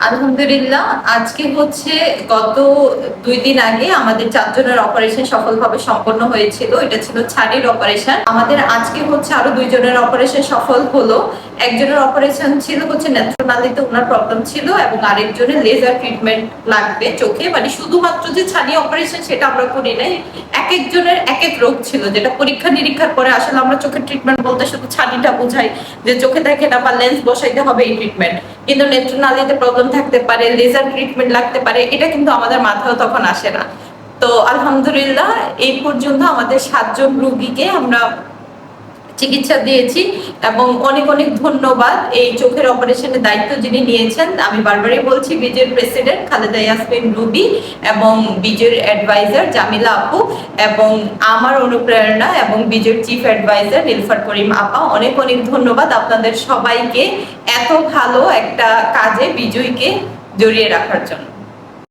আলহামদুলিল্লাহ, আজকে হচ্ছে গত 2 দিন আগে আমাদের 4 জনের অপারেশন সফলভাবে সম্পন্ন হয়েছিল। এটা ছিল ছানির অপারেশন। আমাদের আজকে হচ্ছে আরো 2 জনের অপারেশন সফল হলো। একজনের অপারেশন ছিল হচ্ছে নেত্রনালীতে, ওনার প্রবলেম ছিল, এবং আরেকজনের লেজার ট্রিটমেন্ট লাগবে চোখে। মানে শুধুমাত্র যে ছানি অপারেশন সেটা আমরা করি নাই, এক একজনের এক এক রোগ ছিল, যেটা পরীক্ষা নিরীক্ষার পরে আসলে আমরা চোখের ট্রিটমেন্ট বলতে শুধু ছানিটা বোঝাই, যে চোখে দেখে না বা লেন্স বসাইতে হবে এই ট্রিটমেন্ট। কিন্তু নেত্রনালীতে প্রবলেম থাকতে পারে, লেজার ট্রিটমেন্ট লাগতে পারে, এটা কিন্তু আমাদের মাথায় তখন আসে না। তো আলহামদুলিল্লাহ, এই পর্যন্ত আমাদের 7 জন রোগীকে আমরা চিকিৎসা দিয়েছি। এবং অনেক অনেক ধন্যবাদ এই চোখের অপারেশনের দায়িত্ব যিনি নিয়েছেন। আমি বারবারই বলছি, বিজয়ের প্রেসিডেন্ট খালেদা ইয়াসমিন রুবি এবং বিজয়ের অ্যাডভাইজার জামিলা আপু, এবং আমার অনুপ্রেরণা এবং বিজয়ের চিফ অ্যাডভাইজার নীলফার করিম আপা, অনেক অনেক ধন্যবাদ আপনাদের সবাইকে এত ভালো একটা কাজে বিজয়কে জড়িয়ে রাখার জন্য।